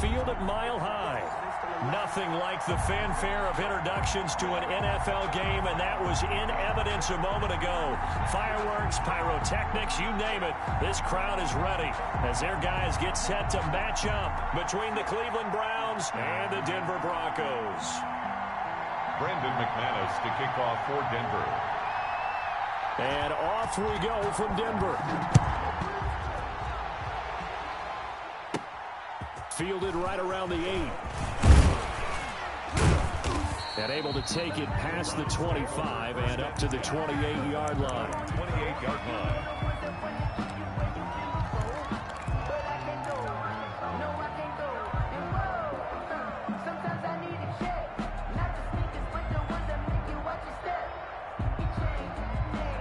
field at Mile High. Nothing like the fanfare of introductions to an NFL game, and that was in evidence a moment ago. Fireworks, pyrotechnics, you name it. This crowd is ready as their guys get set to match up between the Cleveland Browns and the Denver Broncos. Brandon McManus to kick off for Denver. And off we go from Denver. Fielded right around the 8. And able to take it past the 25 and up to the 28-yard line. 28-yard line.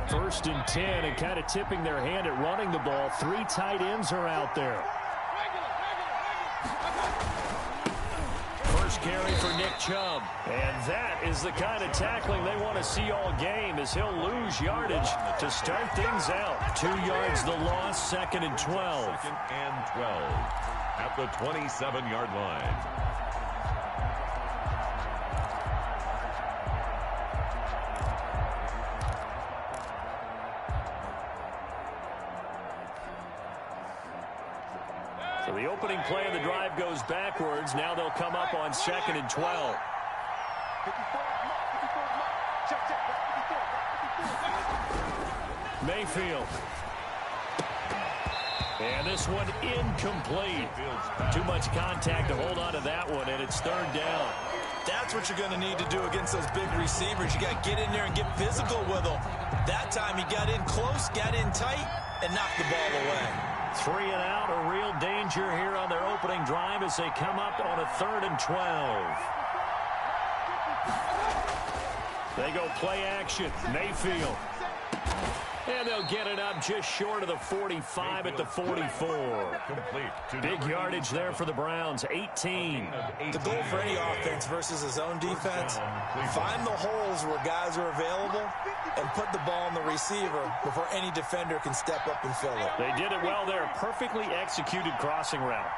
First and 10, and kind of tipping their hand at running the ball. 3 tight ends are out there. First carry for Nick Chubb. And that is the kind of tackling they want to see all game, as he'll lose yardage to start things out. 2 yards the loss, 2nd and 12. 2nd and 12 at the 27-yard line. So the opening play of the drive goes backwards. Now they'll come up on 2nd and 12. Mayfield. And this one incomplete. Too much contact to hold on to that one, and it's 3rd down. That's what you're going to need to do against those big receivers. You got to get in there and get physical with them. That time he got in close, got in tight, and knocked the ball away. 3 and out, a real danger here on their opening drive as they come up on a 3rd and 12. They go play action. Mayfield. And they'll get it up just short of the 45 at the 44. Big yardage there for the Browns, 18. The goal for any offense versus his own defense, find the holes where guys are available and put the ball on the receiver before any defender can step up and fill it. They did it well there. Perfectly executed crossing route.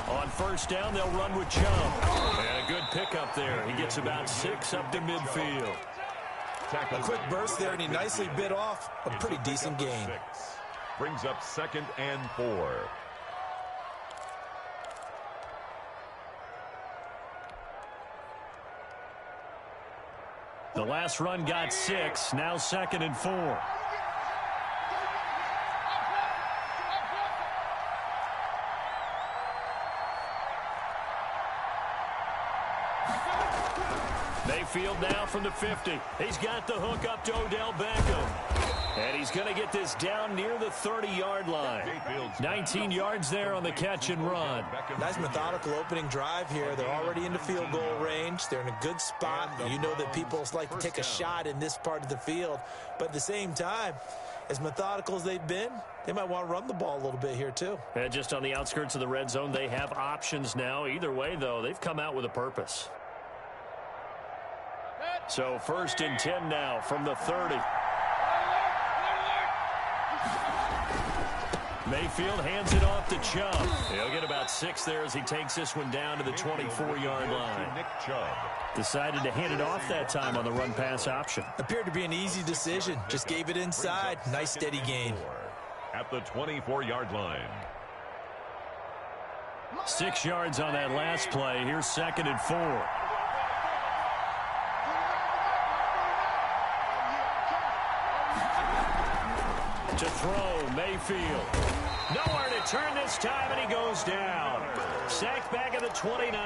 On 1st down, they'll run with Chubb. And a good pickup there. He gets about 6 up to midfield. A quick burst there, and he nicely bit off a pretty decent gain. Brings up 2nd and 4. The last run got 6. Now 2nd and 4. Mayfield now from the 50. He's got the hook up to Odell Beckham. And he's going to get this down near the 30-yard line. 19 yards there on the catch and run. Nice methodical opening drive here. They're already into field goal range. They're in a good spot. You know that people like to take a shot in this part of the field. But at the same time, as methodical as they've been, they might want to run the ball a little bit here too. And just on the outskirts of the red zone, they have options now. Either way, though, they've come out with a purpose. So 1st and 10 now from the 30. Mayfield hands it off to Chubb. He'll get about 6 there as he takes this one down to the 24-yard line. Nick Chubb decided to hand it off that time on the run-pass option. Appeared to be an easy decision. Just gave it inside. Nice steady gain. At the 24-yard line. 6 yards on that last play. Here's 2nd and 4. To throw, Mayfield. Nowhere to turn this time, and he goes down. Sacked back at the 29.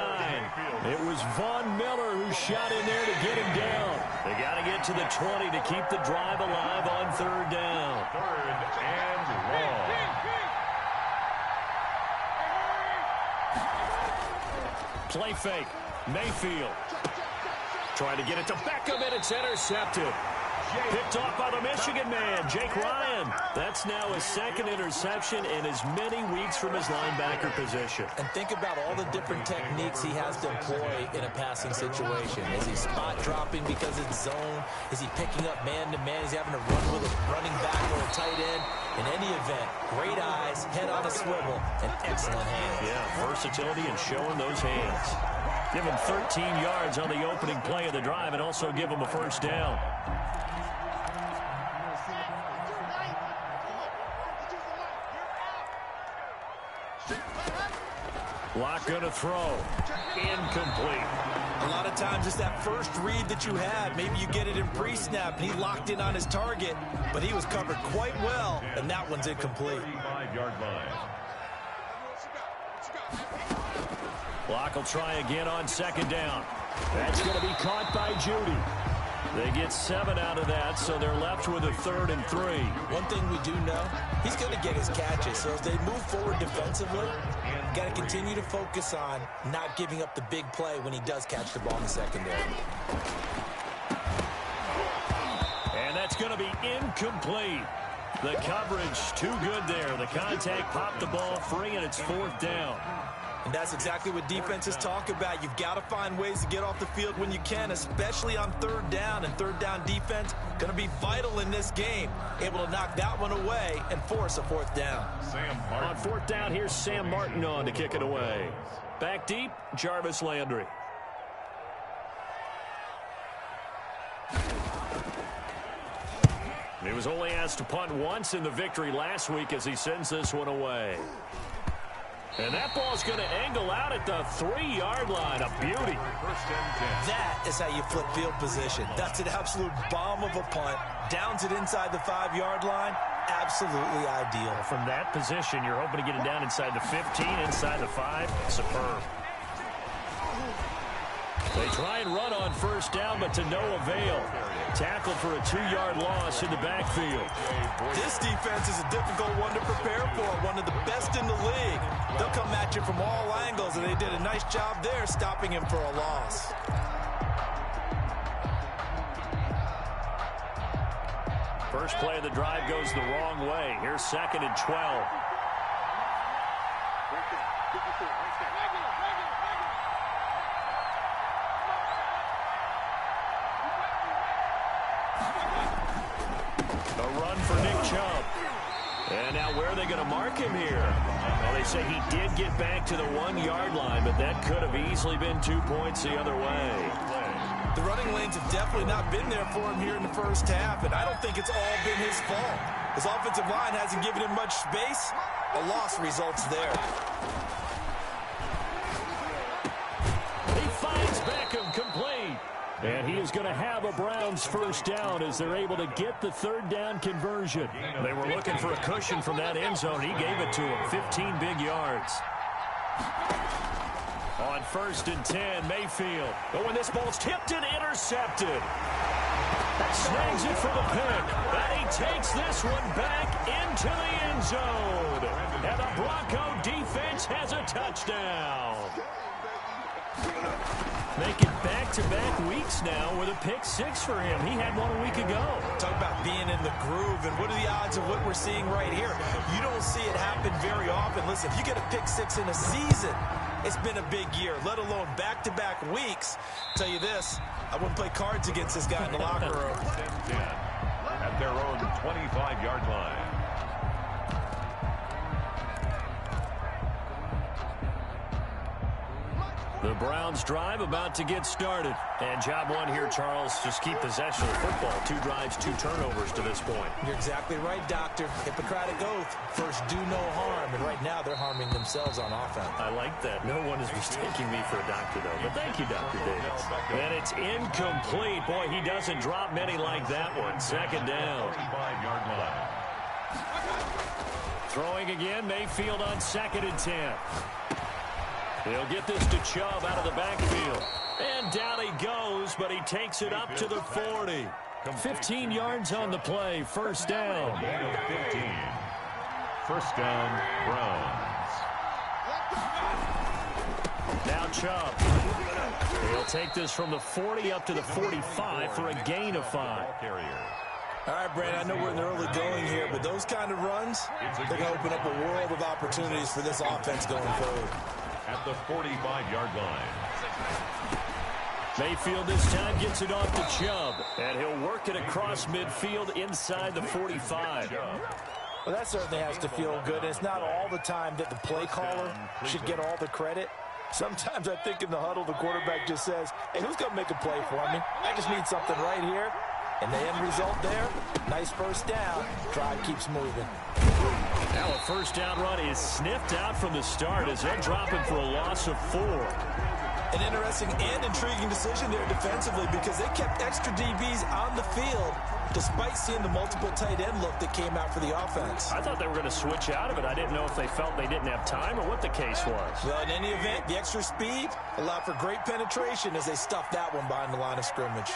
It was Von Miller who shot in there to get him down. They got to get to the 20 to keep the drive alive on 3rd down. 3rd and long. Play fake. Mayfield. Trying to get it to Beckham, and it's intercepted. Picked off by the Michigan man, Jake Ryan. That's now his second interception in as many weeks from his linebacker position. And think about all the different techniques he has to employ in a passing situation. Is he spot dropping because it's zone? Is he picking up man-to-man? Is he having to run with a running back or a tight end? In any event, great eyes, head on a swivel, and excellent hands. Yeah, versatility and showing those hands. Give him 13 yards on the opening play of the drive and also give him a first down. Lock going to throw. Incomplete. A lot of times it's that first read that you have. Maybe you get it in pre-snap, and he locked in on his target, but he was covered quite well, and that one's incomplete. 35-yard line. Block will try again on second down. That's going to be caught by Judy. They get 7 out of that, so they're left with a 3rd and 3. One thing we do know, he's going to get his catches. So as they move forward defensively, got to continue to focus on not giving up the big play when he does catch the ball in the secondary. And that's going to be incomplete. The coverage too good there. The contact popped the ball free, and it's 4th down. And that's exactly what defenses talk about. You've got to find ways to get off the field when you can, especially on 3rd down. And 3rd down defense going to be vital in this game. Able to knock that one away and force a 4th down. On 4th down, here's Sam Martin on to kick it away. Back deep, Jarvis Landry. He was only asked to punt once in the victory last week as he sends this one away. And that ball's going to angle out at the 3-yard line. A beauty. That is how you flip field position. That's an absolute bomb of a punt. Downs it inside the 5-yard line. Absolutely ideal. From that position, you're hoping to get it down inside the 15, inside the 5. Superb. They try and run on 1st down, but to no avail. Tackled for a 2-yard loss in the backfield. This defense is a difficult one to prepare for. One of the best in the league. They'll come at you from all angles, and they did a nice job there stopping him for a loss. First play of the drive goes the wrong way. Here's 2nd and 12. And now where are they going to mark him here? Well, they say he did get back to the 1-yard line, but that could have easily been 2 points the other way. The running lanes have definitely not been there for him here in the first half, and I don't think it's all been his fault. His offensive line hasn't given him much space. A loss results there. He finds Beckham complete. And he is going to have a Browns first down as they're able to get the 3rd down conversion. They were looking for a cushion from that end zone. He gave it to him. 15 big yards. On 1st and 10, Mayfield. But when this ball's tipped and intercepted. Snags it for the pick. And he takes this one back into the end zone. And the Bronco defense has a touchdown. Making back-to-back weeks now with a pick 6 for him. He had one a week ago. Talk about being in the groove, and what are the odds of what we're seeing right here? You don't see it happen very often. Listen, if you get a pick 6 in a season, it's been a big year, let alone back-to-back weeks. Tell you this, I wouldn't play cards against this guy in the locker room. At their own 25-yard line. The Browns drive about to get started. And job one here, Charles, just keep possession of the football. 2 drives, 2 turnovers to this point. You're exactly right, Doctor. Hippocratic oath. First, do no harm. And right now, they're harming themselves on offense. I like that. No one is mistaking me for a doctor, though. But thank you, Dr. Davis. And it's incomplete. Boy, he doesn't drop many like that one. 2nd down. 45-yard line. Throwing again, Mayfield on 2nd and 10. He'll get this to Chubb out of the backfield. And down he goes, but he takes it up to the 40. 15 yards on the play. 1st down. 15. 1st down, Browns. Now Chubb. He'll take this from the 40 up to the 45 for a gain of 5. Carrier. All right, Brandon, I know we're in the early going here, but those kind of runs, they're going to open up a world of opportunities for this offense going forward. At the 45-yard line. Mayfield this time gets it off to Chubb, and he'll work it across midfield inside the 45. Well, that certainly has to feel good, and it's not all the time that the play caller should get all the credit. Sometimes I think in the huddle, the quarterback just says, hey, who's going to make a play for me? I just need something right here. And the end result there, nice first down. Drive keeps moving. Now a first down run is sniffed out from the start as they'll drop him for a loss of 4. An interesting and intriguing decision there defensively because they kept extra DBs on the field despite seeing the multiple tight end look that came out for the offense. I thought they were going to switch out of it. I didn't know if they felt they didn't have time or what the case was. Well, in any event, the extra speed allowed for great penetration as they stuffed that one behind the line of scrimmage.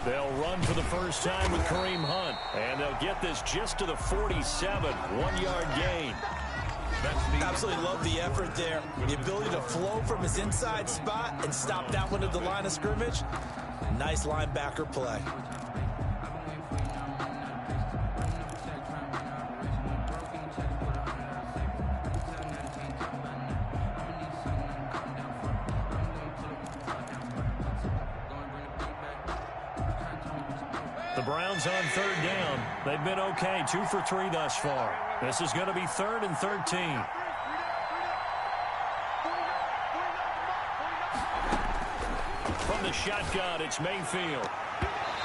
They'll run for the first time with Kareem Hunt, and they'll get this just to the 47, 1-yard gain. Absolutely love the effort there. The ability to flow from his inside spot and stop that one at the line of scrimmage. Nice linebacker play. The Browns on third down. They've been okay, 2 for 3 thus far. This is going to be 3rd and 13. From the shotgun, it's Mayfield.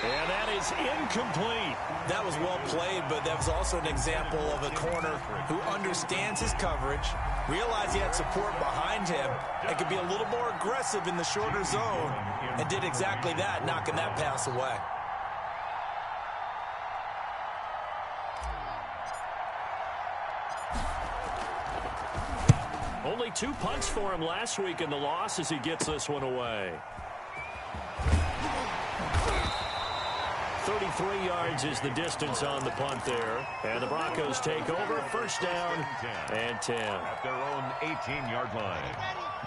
And that is incomplete. That was well played, but that was also an example of a corner who understands his coverage, realized he had support behind him, and could be a little more aggressive in the shorter zone, and did exactly that, knocking that pass away. Only 2 punts for him last week in the loss as he gets this one away. 33 yards is the distance on the punt there. And the Broncos take over. First down and 10. At their own 18-yard line.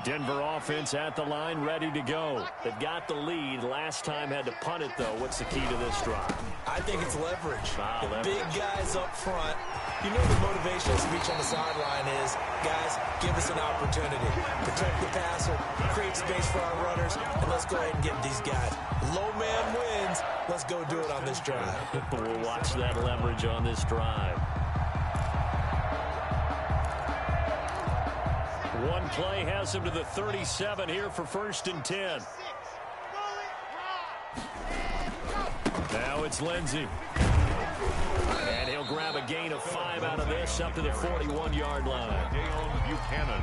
Denver offense at the line, ready to go. They've got the lead. Last time had to punt it, though. What's the key to this drive? I think it's leverage. Leverage. Big guys up front. You know the motivational speech on the sideline is, guys, give us an opportunity. Protect the passer, create space for our runners, and let's go ahead and get these guys. Low man wins. Let's go do it on this drive. We'll watch that leverage on this drive. One play has him to the 37 here for 1st and 10. Now it's Lindsey. And he'll grab a gain of 5 out of this up to the 41-yard line.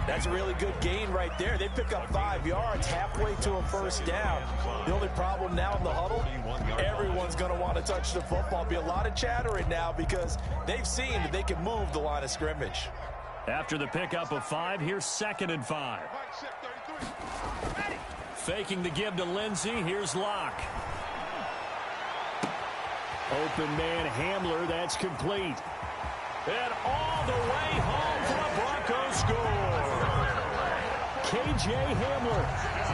That's a really good gain right there. They pick up 5 yards halfway to a first down. The only problem now in the huddle, everyone's going to want to touch the football. Be a lot of chattering now because they've seen that they can move the line of scrimmage. After the pickup of 5, here's 2nd and 5. Faking the give to Lindsey. Here's Locke. Open man Hamler. That's complete. And all the way home for a Broncos score. K.J. Hamler,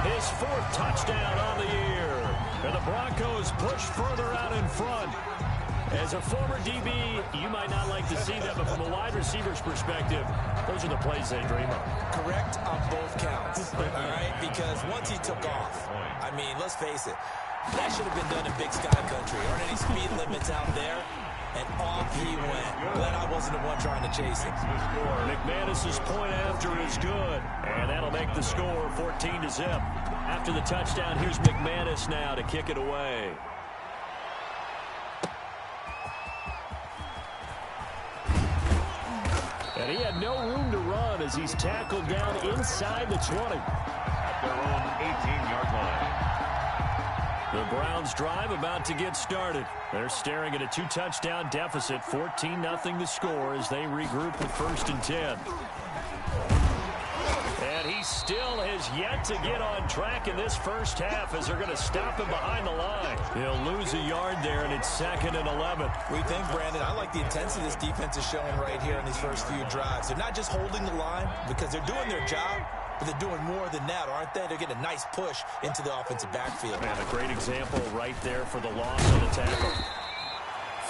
his 4th touchdown on the year. And the Broncos push further out in front. As a former DB, you might not like to see that, but from a wide receiver's perspective, those are the plays they dream of. Correct on both counts, all right? Because once he took off, I mean, let's face it, that should have been done in Big Sky Country. Aren't any speed limits out there? And off he went. Glad I wasn't the one trying to chase him. McManus's point after is good, and that'll make the score 14-0. After the touchdown, here's McManus now to kick it away. And he had no room to run as he's tackled down inside the 20. At their own 18-yard line. The Browns drive about to get started. They're staring at a 2-touchdown deficit, 14-0 the score as they regroup with 1st and 10. And he still has yet to get on track in this first half as they're going to stop him behind the line. He'll lose a yard there, and it's 2nd and 11. We think, Brandon, I like the intensity this defense is showing right here in these first few drives. They're not just holding the line because they're doing their job, but they're doing more than that, aren't they? They're getting a nice push into the offensive backfield. And a great example right there for the loss of the tackle.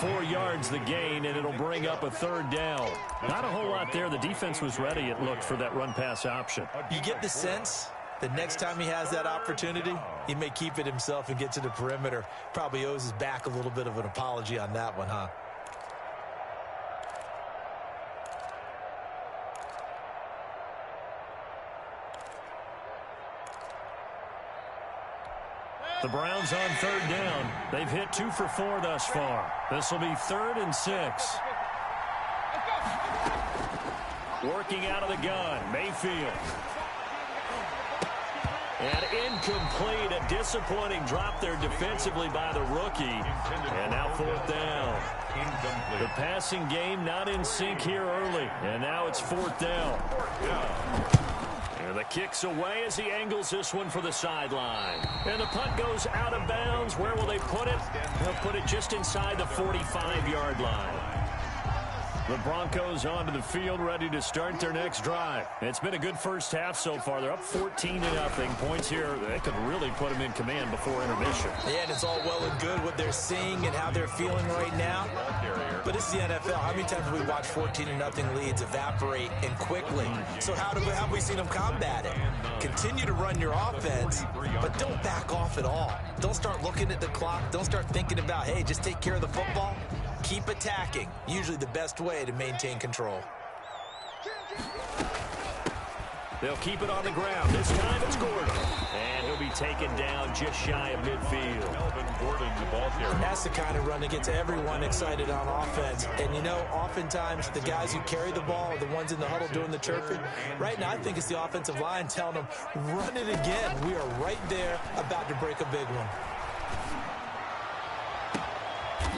4 yards the gain, and it'll bring up a third down. Not a whole lot there. The defense was ready, it looked, for that run-pass option. You get the sense the next time he has that opportunity, he may keep it himself and get to the perimeter. Probably owes his back a little bit of an apology on that one, huh? The Browns on third down. They've hit 2 for 4 thus far. This will be 3rd and 6. Working out of the gun, Mayfield. And incomplete. A disappointing drop there defensively by the rookie. And now 4th down. The passing game not in sync here early. And now it's 4th down. And the kick's away as he angles this one for the sideline. And the punt goes out of bounds. Where will they put it? They'll put it just inside the 45-yard line. The Broncos onto the field, ready to start their next drive. It's been a good first half so far. They're up 14-0. Points here, they could really put them in command before intermission. Yeah, and it's all well and good what they're seeing and how they're feeling right now. But this is the NFL. How many times have we watched 14-0 leads evaporate and quickly? So how have we seen them combat it? Continue to run your offense, but don't back off at all. Don't start looking at the clock. Don't start thinking about, hey, just take care of the football. Keep attacking. Usually the best way to maintain control. They'll keep it on the ground. This time it's Gordon. And he'll be taken down just shy of midfield. That's the kind of run that gets everyone excited on offense. And, you know, oftentimes the guys who carry the ball are the ones in the huddle doing the chirping. Right now, I think it's the offensive line telling them, run it again. We are right there about to break a big one.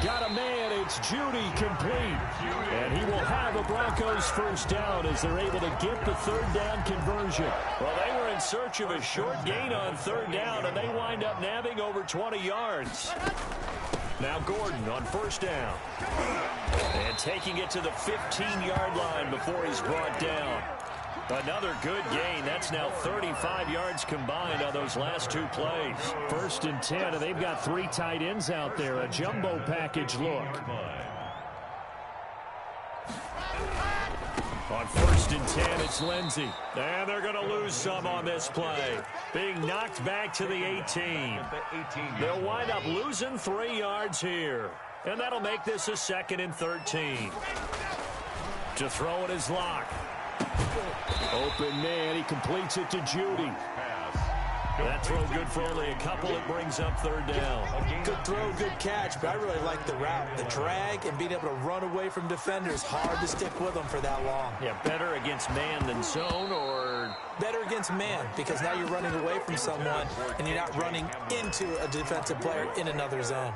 Got a man, it's Judy complete. And he will have a Broncos first down as they're able to get the third down conversion. Well, they were in search of a short gain on third down, and they wind up nabbing over 20 yards. Now Gordon on first down. And taking it to the 15-yard line before he's brought down. Another good gain. That's now 35 yards combined on those last 2 plays. 1st and 10, and they've got 3 tight ends out there. A jumbo package look. On 1st and 10, it's Lindsey. And they're going to lose some on this play. Being knocked back to the 18. They'll wind up losing 3 yards here. And that'll make this a 2nd and 13. To throw it is Locke. Open man, he completes it to Judy. That throw good for only a couple. It brings up third down. Good throw, good catch, but I really like the route. The drag and being able to run away from defenders. Hard to stick with them for that long. Yeah, better against man than zone, or better against man, because now you're running away from someone and you're not running into a defensive player in another zone.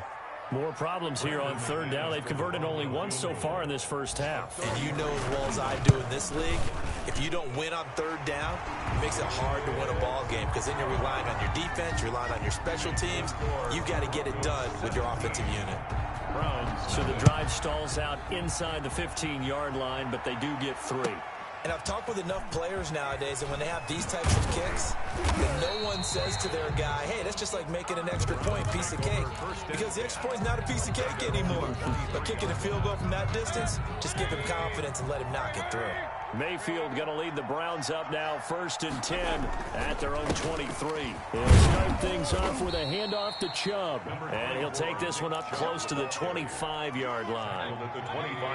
More problems here on third down. They've converted only once so far in this first half. And you know as well as I do in this league, if you don't win on third down, it makes it hard to win a ball game, because then you're relying on your defense, you're relying on your special teams. You've got to get it done with your offensive unit. So the drive stalls out inside the 15-yard line, but they do get 3. And I've talked with enough players nowadays, and when they have these types of kicks, that no one says to their guy, hey, that's just like making an extra point, piece of cake. Because the extra point's not a piece of cake anymore. But kicking a field goal from that distance, just give him confidence and let him knock it through. Mayfield going to lead the Browns up now, 1st and 10 at their own 23. They'll start things off with a handoff to Chubb. And he'll take this one up close to the 25-yard line.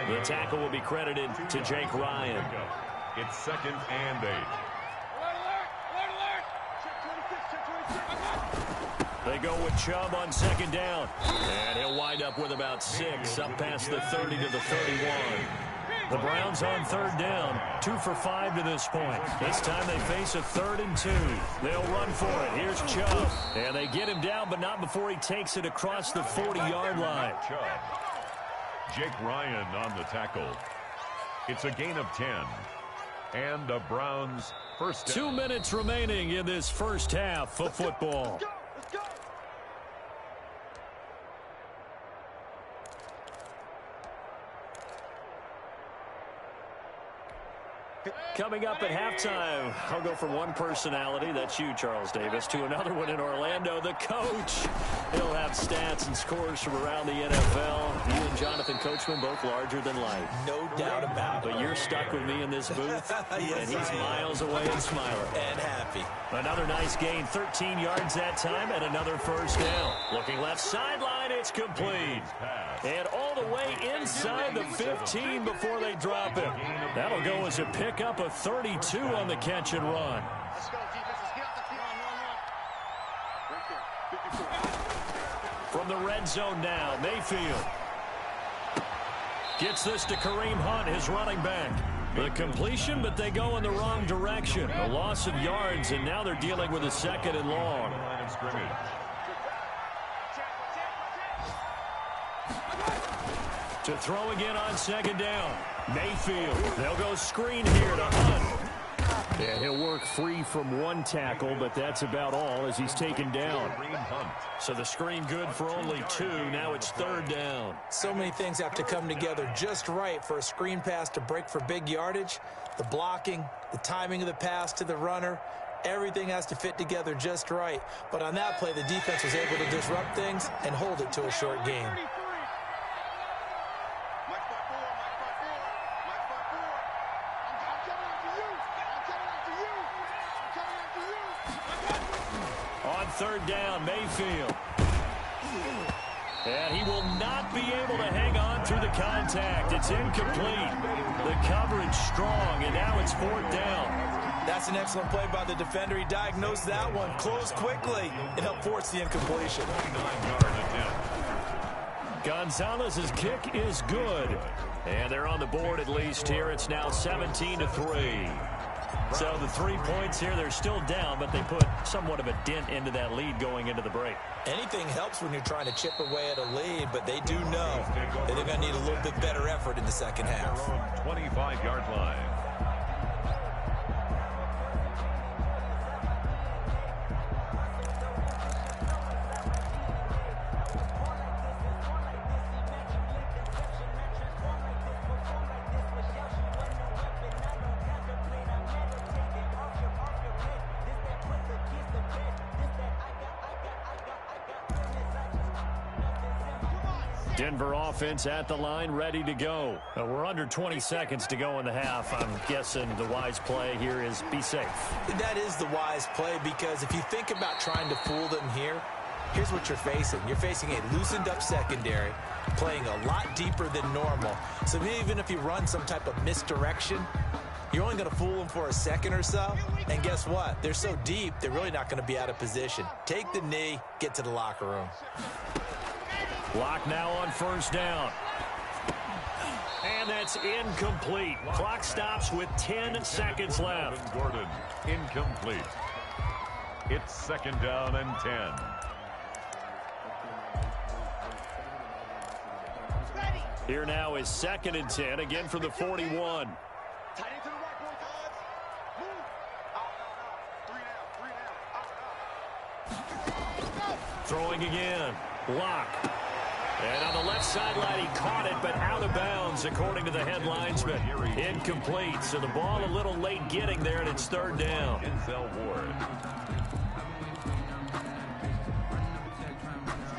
The tackle will be credited to Jake Ryan. It's 2nd and 8. They go with Chubb on 2nd down. And he'll wind up with about 6, up past the 30 to the 31. The Browns on third down, 2 for 5 to this point. This time they face a 3rd and 2. They'll run for it. Here's Chubb. And they get him down, but not before he takes it across the 40-yard line. Jake Ryan on the tackle. It's a gain of 10. And the Browns first down. 2 minutes remaining in this first half of football. Coming up at halftime, I'll go from one personality, that's you, Charles Davis, to another one in Orlando, the coach. He'll have stats and scores from around the NFL. You and Jonathan Coachman, both larger than life. No doubt about it. But you're stuck with me in this booth, yes, and he's miles away and smiling. And happy. Another nice gain, 13 yards that time, and another first down. Looking left sideline, it's complete. And all the way inside the 15 before they drop it. That'll go as a pickup of 32 on the catch and run. From the red zone now, Mayfield gets this to Kareem Hunt, his running back. The completion, but they go in the wrong direction. A loss of yards, and now they're dealing with a second and long. To throw again on second down. Mayfield. They'll go screen here to Hunt. And he'll work free from one tackle, but that's about all as he's taken down. So the screen good for only 2. Now it's third down. So many things have to come together just right for a screen pass to break for big yardage. The blocking, the timing of the pass to the runner, everything has to fit together just right. But on that play, the defense was able to disrupt things and hold it to a short game. Third down, Mayfield. And he will not be able to hang on through the contact. It's incomplete. The coverage strong, and now it's fourth down. That's an excellent play by the defender. He diagnosed that one, closed quickly, and helped force the incompletion. Gonzalez's kick is good. And they're on the board at least here. It's now 17-3. So the 3 points here, they're still down, but they put somewhat of a dent into that lead going into the break. Anything helps when you're trying to chip away at a lead, but they do know that they're going to need a little bit better effort in the second half. 25-yard line. Denver offense at the line, ready to go. We're under 20 seconds to go in the half. I'm guessing the wise play here is be safe. That is the wise play, because if you think about trying to fool them here, here's what you're facing. You're facing a loosened up secondary, playing a lot deeper than normal. So even if you run some type of misdirection, you're only going to fool them for a second or so. And guess what? They're so deep, they're really not going to be out of position. Take the knee, get to the locker room. Lock now on first down. And that's incomplete. Clock stops with 10 seconds left. Gordon, incomplete. It's second down and 10. Here now is second and 10, again from the 41. Throwing again. Lock. And on the left sideline, he caught it, but out of bounds, according to the headlinesman. Incomplete, so the ball a little late getting there, and it's third down.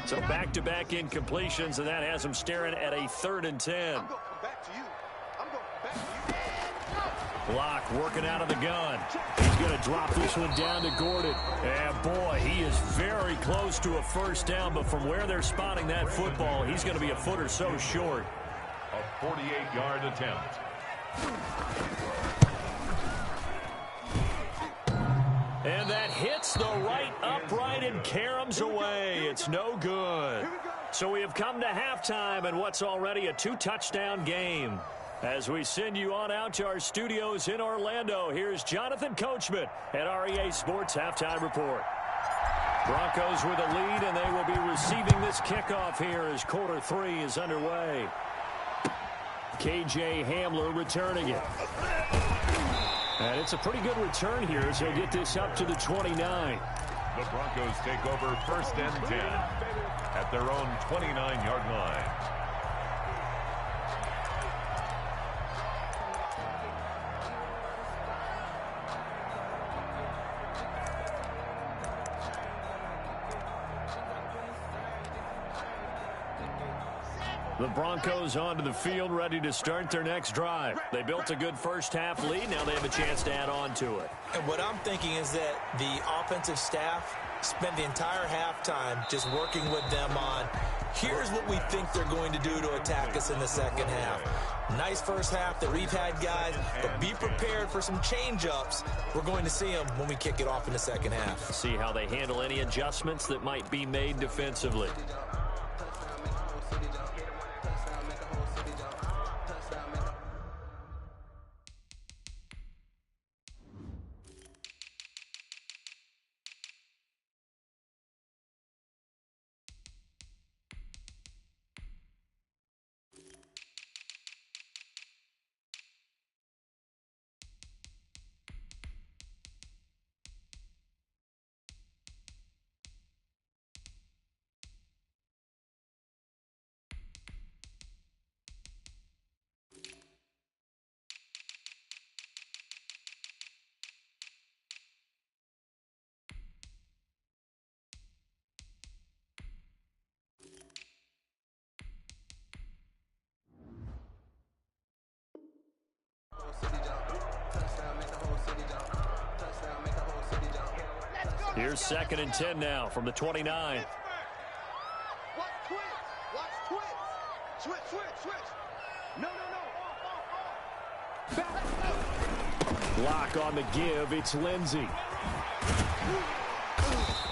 So back-to-back incompletions, and that has him staring at a 3rd and 10. Block working out of the gun. He's going to drop this one down to Gordon. And boy, he is very close to a first down, but from where they're spotting that football, he's going to be a foot or so short. A 48-yard attempt. And that hits the right upright and caroms away. It's no good. So we have come to halftime in what's already a 2-touchdown game. As we send you on out to our studios in Orlando, here's Jonathan Coachman at REA Sports Halftime Report. Broncos with a lead, and they will be receiving this kickoff here as quarter 3 is underway. KJ Hamler returning it. And it's a pretty good return here as he'll get this up to the 29. The Broncos take over first and 10 at their own 29-yard line. The Broncos onto the field, ready to start their next drive. They built a good first-half lead. Now they have a chance to add on to it. And what I'm thinking is that the offensive staff spent the entire halftime just working with them on, here's what we think they're going to do to attack us in the second half. Nice first half that we've had, guys, but be prepared for some change-ups. We're going to see them when we kick it off in the second half. See how they handle any adjustments that might be made defensively. Here's 2nd and 10 now from the 29. Watch twitch. Switch. No. Back. Block on the give. It's Lindsey.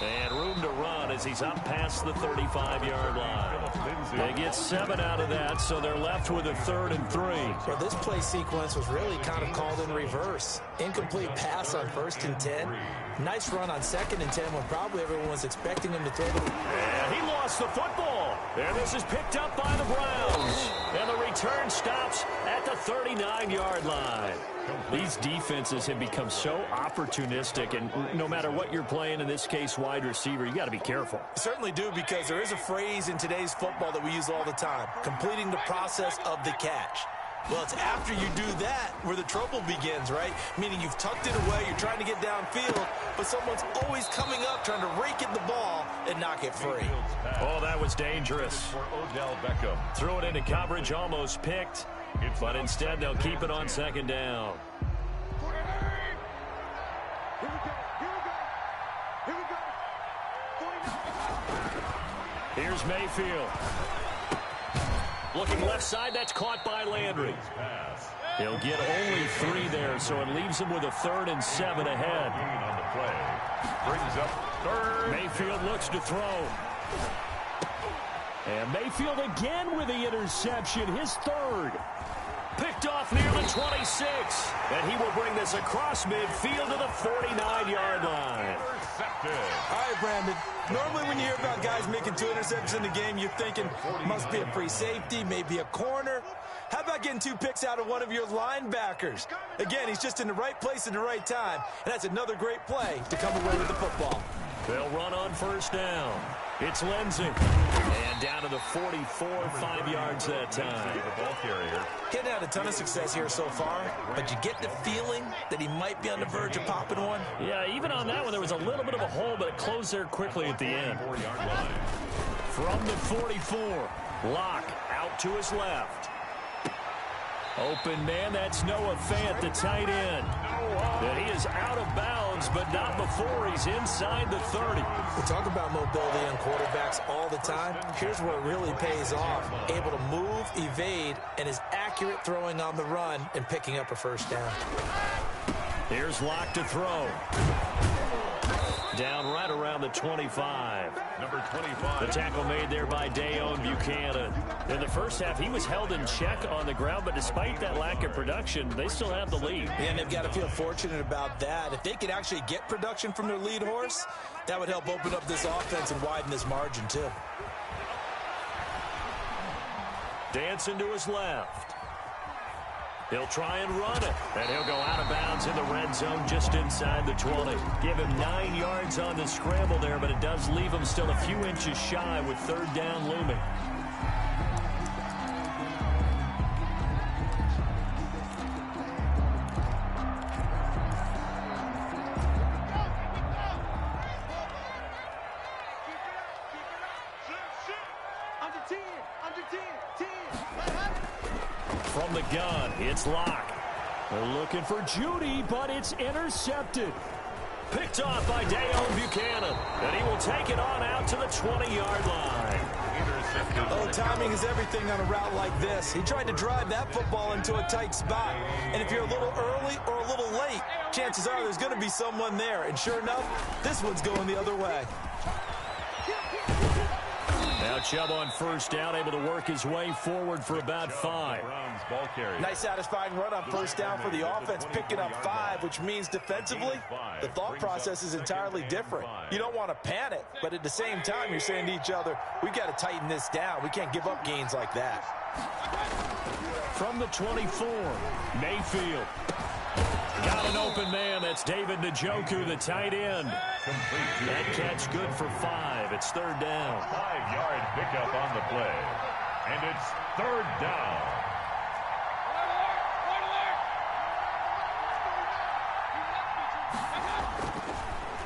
And room to run as he's up past the 35-yard line. They get 7 out of that, so they're left with a 3rd and 3. Well, this play sequence was really kind of called in reverse. Incomplete pass on 1st and 10. Nice run on 2nd and 10 when probably everyone was expecting him to throw it. And he lost the football. And this is picked up by the Browns. And the return stops at the 39-yard line. These defenses have become so opportunistic, and no matter what you're playing, in this case wide receiver, you got to be careful. You certainly do, because there is a phrase in today's football that we use all the time, completing the process of the catch. Well, it's after you do that where the trouble begins, right? Meaning you've tucked it away, you're trying to get downfield, but someone's always coming up trying to rake at the ball and knock it free. Oh, that was dangerous. For Odell Beckham. Threw it into coverage, almost picked, but instead they'll keep it on 2nd down. Here we go. Here's Mayfield. Looking left side, that's caught by Landry. He'll get only 3 there, so it leaves him with a 3rd and 7 ahead. On the play. Brings up 3rd. Mayfield looks to throw. And Mayfield again with the interception, his 3rd. Picked off near the 26. And he will bring this across midfield to the 49-yard line. All right, Brandon. Normally when you hear about guys making 2 interceptions in the game, you're thinking must be a free safety, maybe a corner. How about getting 2 picks out of one of your linebackers? Again, he's just in the right place at the right time, and that's another great play to come away with the football. They'll run on 1st down. It's Lindsey. And down to the 44, 5 yards that time. The ball carrier. He's had a ton of success here so far, but you get the feeling that he might be on the verge of popping one. Yeah, even on that one, there was a little bit of a hole, but it closed there quickly at the end. 4-yard line. From the 44, Locke out to his left. Open man, that's Noah Fant, the tight end. And he is out of bounds, but not before he's inside the 30. We talk about mobility on quarterbacks all the time. Here's where it really pays off. Able to move, evade, and is accurate throwing on the run and picking up a 1st down. Here's Locke to throw. Down right around the 25. Number 25. The tackle made there by Dayon Buchanan. In the first half, he was held in check on the ground, but despite that lack of production, they still have the lead. And they've got to feel fortunate about that. If they could actually get production from their lead horse, that would help open up this offense and widen this margin, too. Dancing to his left. He'll try and run it, and he'll go out of bounds in the red zone just inside the 20. Give him 9 yards on the scramble there, but it does leave him still a few inches shy with 3rd down looming. Under 10, 10. from the gun. It's Locke. They're looking for Judy, but it's intercepted. Picked off by Deion Buchanan. And he will take it on out to the 20-yard line. Oh, timing is everything on a route like this. He tried to drive that football into a tight spot. And if you're a little early or a little late, chances are there's going to be someone there. And sure enough, this one's going the other way. Now Chubb on first down, able to work his way forward for about 5. Nice satisfying run on first down for the offense, picking up 5, which means defensively, the thought process is entirely different. You don't want to panic, but at the same time, you're saying to each other, we've got to tighten this down. We can't give up gains like that. From the 24, Mayfield. Got an open man. That's David Njoku, the tight end. That catch good for 5. It's third down. 5-yard pickup on the play. And it's third down.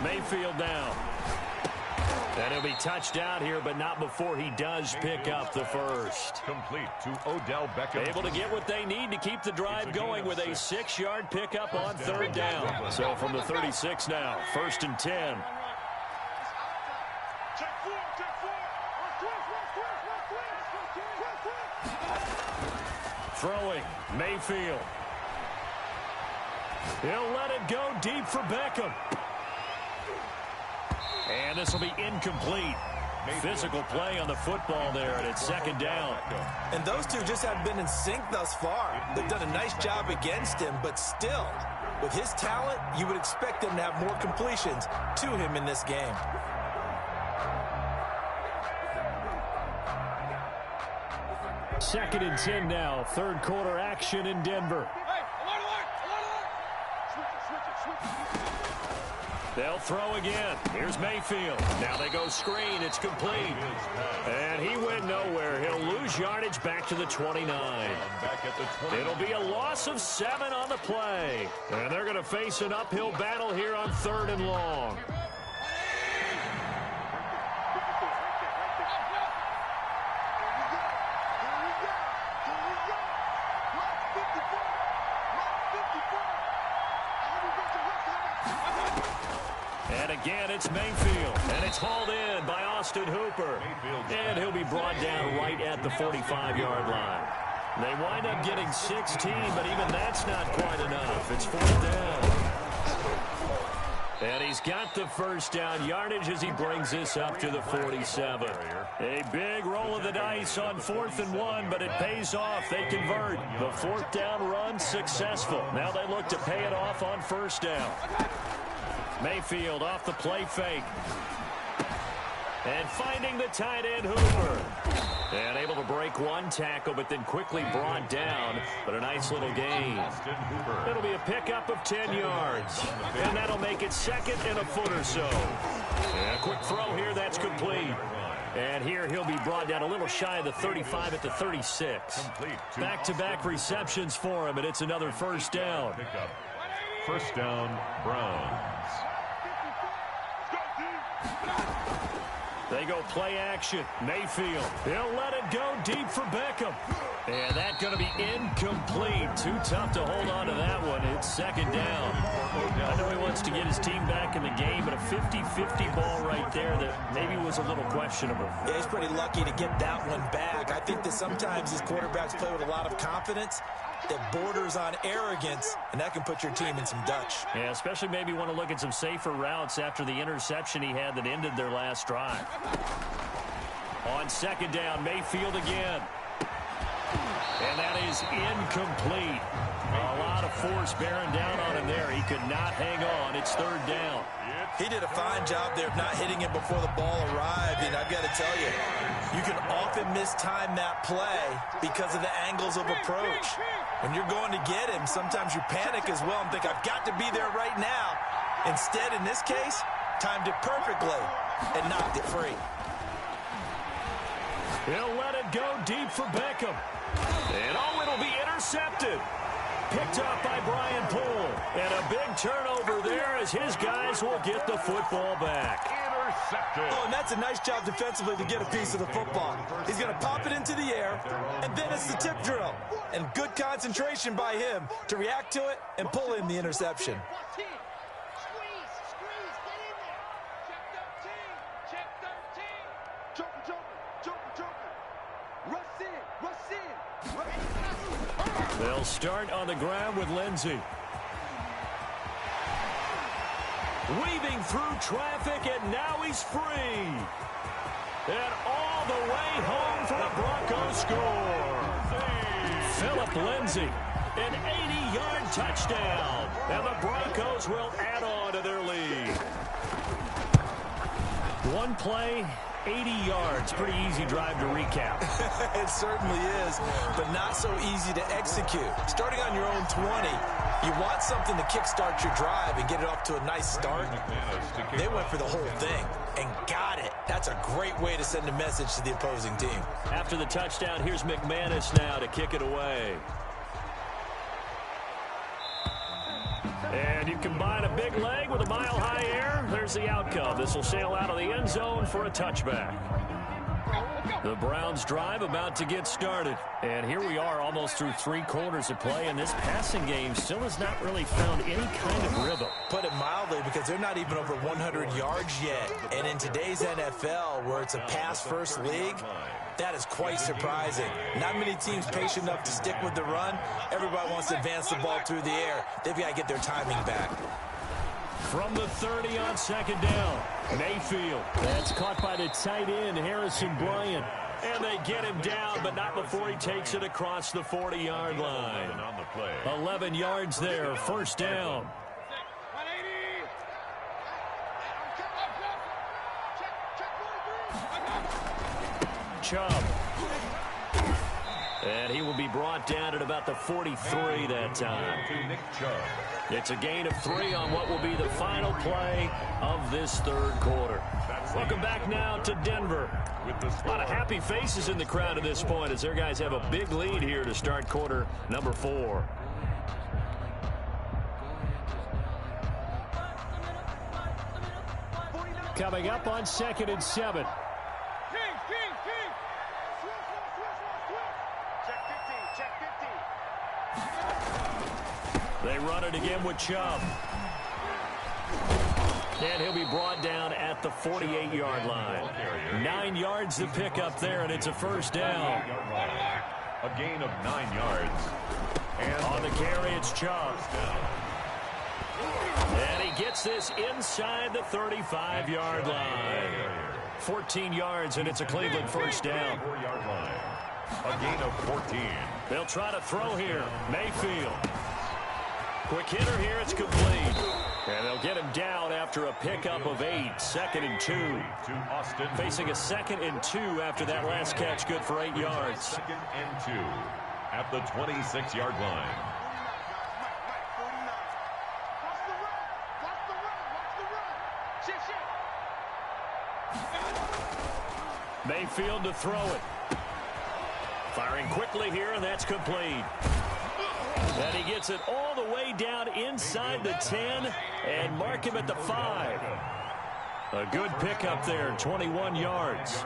Mayfield down. And he'll be touched out here, but not before he does pick up the first. Complete to Odell Beckham. Able to get what they need to keep the drive going with a 6-yard pickup on third down. So from the 36 now, first and 10. Throwing, Mayfield. He'll let it go deep for Beckham. And this will be incomplete. Physical play on the football there, and it's second down. And those two just haven't been in sync thus far. They've done a nice job against him, but still, with his talent, you would expect them to have more completions to him in this game. Second and 10 now. Third quarter action in Denver. They'll throw again. Here's Mayfield. Now they go screen. It's complete. And he went nowhere. He'll lose yardage back to the 29. It'll be a loss of 7 on the play. And they're going to face an uphill battle here on third and long. And again, it's Mayfield. And it's hauled in by Austin Hooper. And he'll be brought down right at the 45-yard line. They wind up getting 16, but even that's not quite enough. It's fourth down. And he's got the first down yardage as he brings this up to the 47. A big roll of the dice on 4th and 1, but it pays off. They convert. The fourth down run successful. Now they look to pay it off on first down. Mayfield off the play fake. And finding the tight end, Hooper. And able to break one tackle, but then quickly brought down. But a nice little gain. It'll be a pickup of 10 yards. And that'll make it second and a foot or so. And a quick throw here, that's complete. And here he'll be brought down a little shy of the 35 at the 36. Back-to-back receptions for him, and it's another first down. First down, Browns. They go play action. Mayfield. He'll let it go deep for Beckham. And that's going to be incomplete. Too tough to hold on to that one. It's second down. I know he wants to get his team back in the game, but a 50-50 ball right there that maybe was a little questionable. Yeah, he's pretty lucky to get that one back. I think that sometimes these quarterbacks play with a lot of confidence that borders on arrogance, and that can put your team in some Dutch. Yeah, especially maybe want to look at some safer routes after the interception he had that ended their last drive. On second down, Mayfield again. And that is incomplete. A lot of force bearing down on him there. He could not hang on. It's third down. He did a fine job there of not hitting it before the ball arrived, and I've got to tell you, you can often mistime that play because of the angles of approach. When you're going to get him, sometimes you panic as well and think, I've got to be there right now. Instead, in this case, timed it perfectly and knocked it free. He'll let it go deep for Beckham. And oh, it'll be intercepted. Picked up by Brian Poole. And a big turnover there as his guys will get the football back. Intercepted. Oh, and that's a nice job defensively to get a piece of the football. He's going to pop it into the air, and then it's the tip drill. and good concentration by him to react to it and pull in the interception. They'll start on the ground with Lindsey. Weaving through traffic, and now he's free. And all the way home for the Broncos score. Phillip Lindsey, an 80-yard touchdown. And the Broncos will add on to their lead. One play, 80 yards. Pretty easy drive to recap. It certainly is, but not so easy to execute. Starting on your own 20, you want something to kickstart your drive and get it off to a nice start. They went for the whole thing and got it. That's a great way to send a message to the opposing team. After the touchdown, here's McManus now to kick it away. And you combine a big leg with a mile-high air, there's the outcome. This will sail out of the end zone for a touchback. The Browns drive about to get started. And here we are almost through 3 quarters of play, and this passing game still has not really found any kind of rhythm. Put it mildly, because they're not even over 100 yards yet. And in today's NFL, where it's a pass-first league, that is quite surprising. Not many teams patient enough to stick with the run. Everybody wants to advance the ball through the air. They've got to get their timing back. From the 30 on second down, Mayfield. That's caught by the tight end, Harrison Bryant. And they get him down, but not before he takes it across the 40-yard line. 11 yards there, first down. Chubb. And he will be brought down at about the 43 that time. It's a gain of 3 on what will be the final play of this third quarter. Welcome back now to Denver. A lot of happy faces in the crowd at this point as their guys have a big lead here to start quarter number 4. Coming up on 2nd and 7. They run it again with Chubb. And he'll be brought down at the 48-yard line. 9 yards to pick up there, and it's a first down. A gain of 9 yards. And on the carry, it's Chubb. And he gets this inside the 35-yard line. 14 yards, and it's a Cleveland first down. 4-yard line. A gain of 14. They'll try to throw here. Mayfield. Quick hitter here, it's complete. And they'll get him down after a pickup of 8. 2nd and 2. Facing a 2nd and 2 after that last catch, good for 8 yards. 2nd and 2 at the 26-yard line. Mayfield to throw it. Firing quickly here, and that's complete. And he gets it all the way down inside the 10 and mark him at the 5. A good pickup there, 21 yards.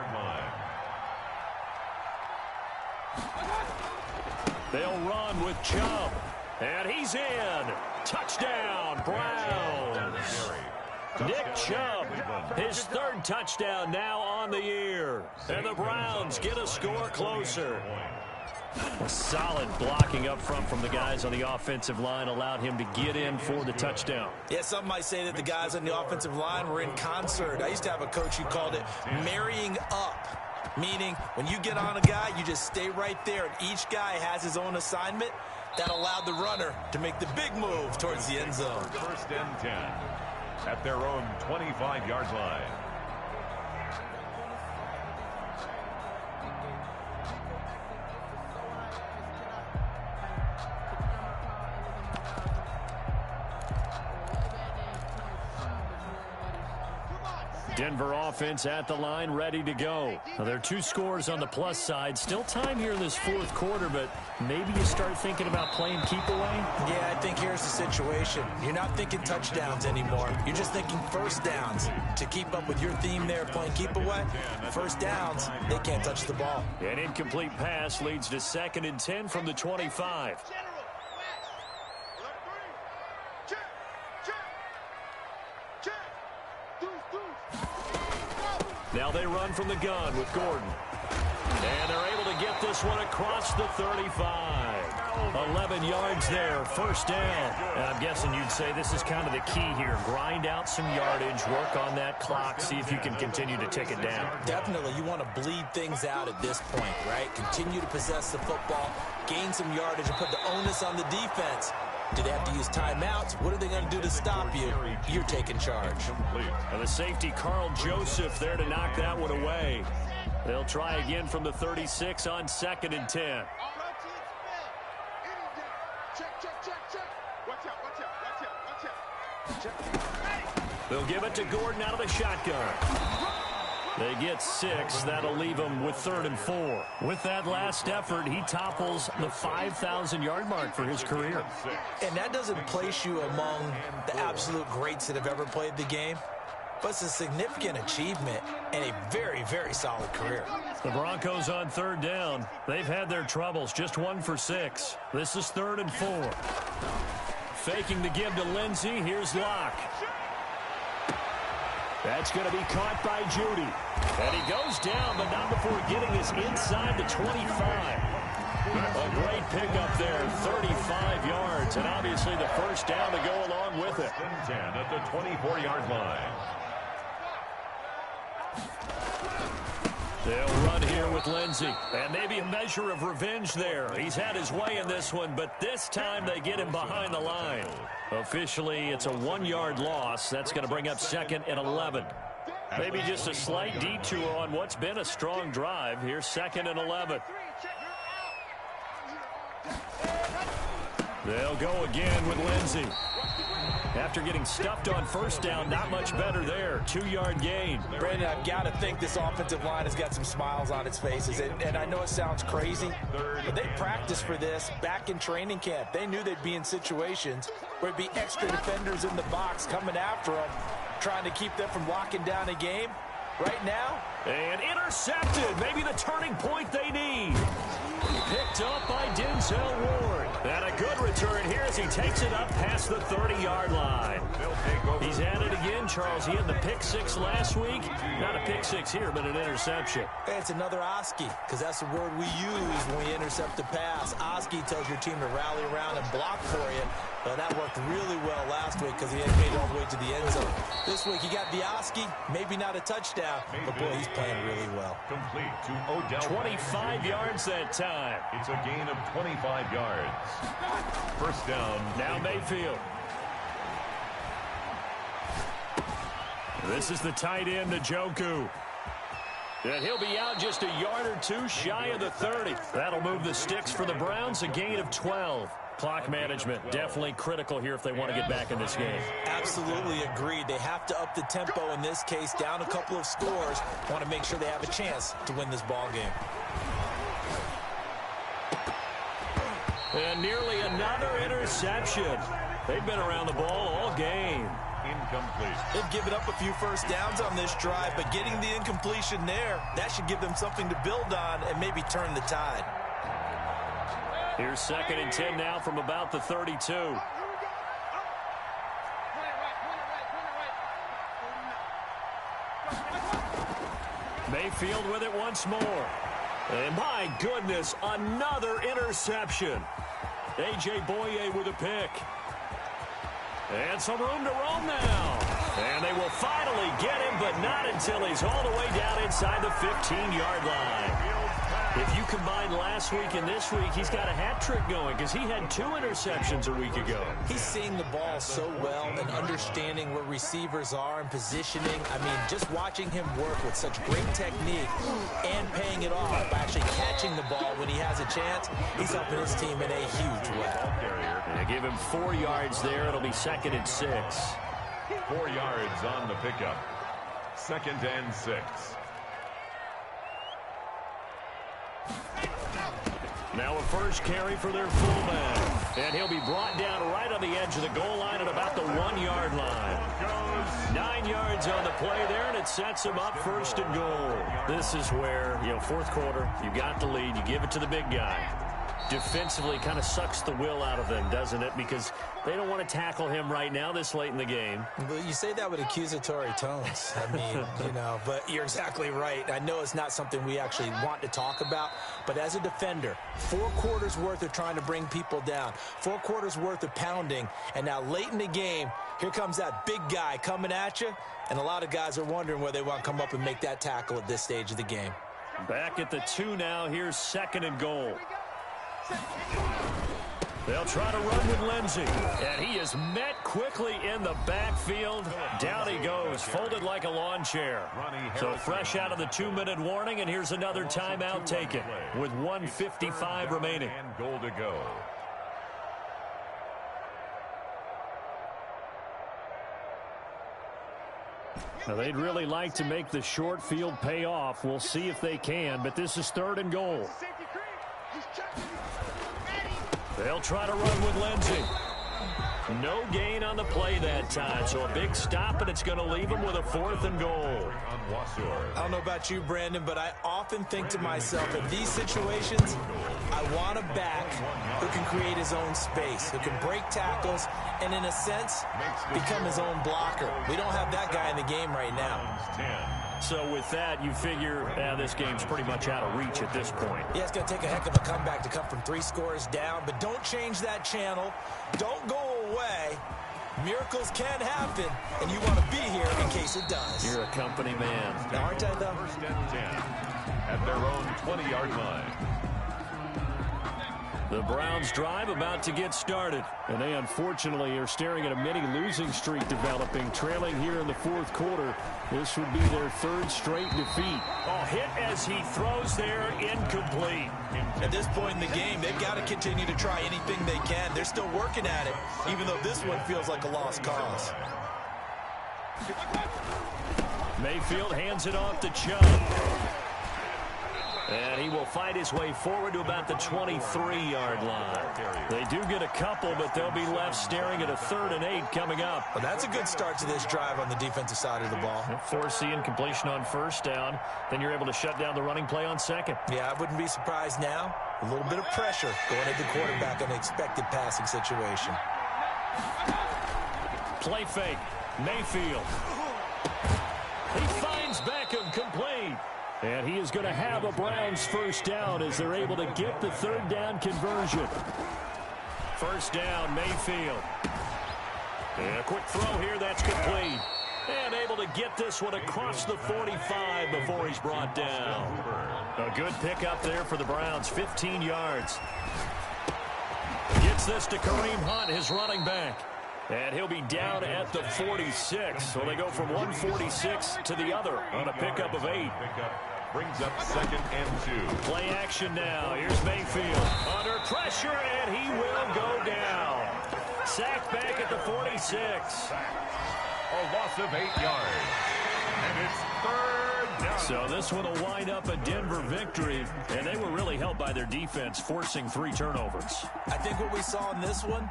They'll run with Chubb. And he's in. Touchdown, Browns. Nick Chubb, his 3rd touchdown now on the year. And the Browns get a score closer. A solid blocking up front from the guys on the offensive line allowed him to get in for the touchdown. Yeah, some might say that the guys on the offensive line were in concert. I used to have a coach who called it marrying up, meaning when you get on a guy, you just stay right there, and each guy has his own assignment. That allowed the runner to make the big move towards the end zone. 1st and 10 at their own 25-yard line. Denver offense at the line, ready to go. Now, there are 2 scores on the plus side. Still time here in this 4th quarter, but maybe you start thinking about playing keep away? Yeah, I think here's the situation. You're not thinking touchdowns anymore. You're just thinking first downs. To keep up with your theme there, playing keep away, first downs, they can't touch the ball. An incomplete pass leads to 2nd and 10 from the 25. Now they run from the gun with Gordon. And they're able to get this one across the 35. 11 yards there, first down. And I'm guessing you'd say this is kind of the key here. Grind out some yardage, work on that clock, see if you can continue to tick it down. Definitely, you want to bleed things out at this point, right? Continue to possess the football, gain some yardage, and put the onus on the defense. Do they have to use timeouts? What are they going to do to stop you? You're taking charge. And the safety, Carl Joseph, there to knock that one away. They'll try again from the 36 on 2nd and 10. They'll give it to Gordon out of the shotgun. They get 6. That'll leave them with 3rd and 4. With that last effort, he topples the 5,000-yard mark for his career. And that doesn't place you among the absolute greats that have ever played the game, but it's a significant achievement and a very, very solid career. The Broncos on 3rd down. They've had their troubles, just 1 for 6. This is 3rd and 4. Faking the give to Lindsey. Here's Locke. That's going to be caught by Judy. And he goes down, but not before getting us inside the 25. A great pickup there, 35 yards, and obviously the first down to go along with it. 10 at the 24-yard line. They'll run here with Lindsey. And maybe a measure of revenge there. He's had his way in this one, but this time they get him behind the line. Officially, it's a 1-yard loss. That's going to bring up 2nd and 11. Maybe just a slight detour on what's been a strong drive. Here's 2nd and 11. They'll go again with Lindsey. After getting stuffed on first down, not much better there. 2-yard gain. Brandon, I've got to think this offensive line has got some smiles on its faces. And I know it sounds crazy, but they practiced for this back in training camp. They knew they'd be in situations where it'd be extra defenders in the box coming after them, trying to keep them from locking down a game. Right now, and intercepted. Maybe the turning point they need. Picked up by Denzel Ward. And a good return here as he takes it up past the 30-yard line. He's at it again, Charles. He had the pick 6 last week. Not a pick 6 here, but an interception. Hey, it's another Oski, because that's the word we use when we intercept a pass. Oski tells your team to rally around and block for you. But that worked really well last week because he had made it all the way to the end zone. This week he got the Oski, maybe not a touchdown, but boy, he's playing really well. Complete to Odell. 25 yards that time. It's a gain of 25 yards. First down. Now Mayfield. This is the tight end, Njoku. And he'll be out just a yard or two shy of the 30. That'll move the sticks for the Browns, a gain of 12. Clock management definitely critical here if they want to get back in this game. Absolutely agreed. They have to up the tempo in this case, down a couple of scores. Want to make sure they have a chance to win this ball game. And nearly another interception. They've been around the ball all game. Incomplete. They've given up a few first downs on this drive, but getting the incompletion there, that should give them something to build on and maybe turn the tide. Here's 2nd and 10 now from about the 32. Mayfield with it once more. And my goodness, another interception. A.J. Boye with a pick. And some room to roam now. And they will finally get him, but not until he's all the way down inside the 15-yard line. If you combine last week and this week, he's got a hat trick going because he had 2 interceptions a week ago. He's seeing the ball so well and understanding where receivers are and positioning. I mean, just watching him work with such great technique and paying it off by actually catching the ball when he has a chance, he's helping his team in a huge way. They give him 4 yards there. It'll be 2nd and 6. 4 yards on the pickup. 2nd and 6. Now a first carry for their fullback. And he'll be brought down right on the edge of the goal line at about the 1-yard line. 9 yards on the play there, and it sets him up 1st and goal. This is where, fourth quarter, you got the lead, you give it to the big guy. Defensively kind of sucks the will out of them, doesn't it? Because they don't want to tackle him right now this late in the game. Well, you say that with accusatory tones. I mean, but you're exactly right. I know it's not something we actually want to talk about, but as a defender, 4 quarters worth of trying to bring people down, 4 quarters worth of pounding, and now late in the game, here comes that big guy coming at you, and a lot of guys are wondering where they want to come up and make that tackle at this stage of the game. Back at the 2 now. Here's 2nd and goal. They'll try to run with Lindsey, and he is met quickly in the backfield. Down he goes, folded like a lawn chair. So fresh out of the 2-minute warning, and here's another timeout taken with 1:55 remaining. And goal to go. Now, they'd really like to make the short field pay off. We'll see if they can, but this is 3rd and goal. They'll try to run with Lindsey. No gain on the play that time, so a big stop, and it's going to leave him with a 4th and goal. I don't know about you, Brandon, but I often think to myself, in these situations, I want a back who can create his own space, who can break tackles, and in a sense, become his own blocker. We don't have that guy in the game right now. So with that, you figure this game's pretty much out of reach at this point. Yeah, it's going to take a heck of a comeback to come from 3 scores down, but don't change that channel. Don't go away. Miracles can happen, and you want to be here in case it does. You're a company man. Now, aren't I, though? 1st and 10 at their own 20-yard line. The Browns drive about to get started, and they unfortunately are staring at a mini losing streak developing, trailing here in the 4th quarter. This would be their 3rd straight defeat. Oh, hit as he throws there, incomplete. At this point in the game, they've got to continue to try anything they can. They're still working at it, even though this one feels like a lost cause. Mayfield hands it off to Chubb. And he will fight his way forward to about the 23-yard line. They do get a couple, but they'll be left staring at a 3rd and 8 coming up. Well, that's a good start to this drive on the defensive side of the ball. Force incompletion on 1st down. Then you're able to shut down the running play on 2nd. Yeah, I wouldn't be surprised now. A little bit of pressure going at the quarterback on an expected passing situation. Play fake. Mayfield. He finds Beckham, complete. And he is going to have a Browns 1st down as they're able to get the 3rd down conversion. 1st down, Mayfield. And a quick throw here, that's complete. And able to get this one across the 45 before he's brought down. A good pickup there for the Browns, 15 yards. Gets this to Kareem Hunt, his running back. And he'll be down at the 46. So they go from 146 to the other on a pickup of 8. Brings up 2nd and 2. Play action now. Here's Mayfield. Under pressure, and he will go down. Sacked back at the 46. A loss of 8 yards. And it's 3rd down. So this one will wind up a Denver victory, and they were really helped by their defense, forcing 3 turnovers. I think what we saw in this one,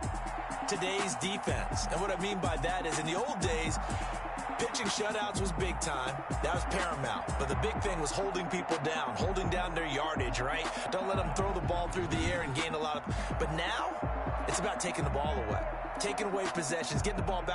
today's defense. And what I mean by that is in the old days, pitching shutouts was big time. That was paramount. But the big thing was holding people down, holding down their yardage, right? Don't let them throw the ball through the air and gain a lot of... But now, it's about taking the ball away. Taking away possessions, getting the ball back.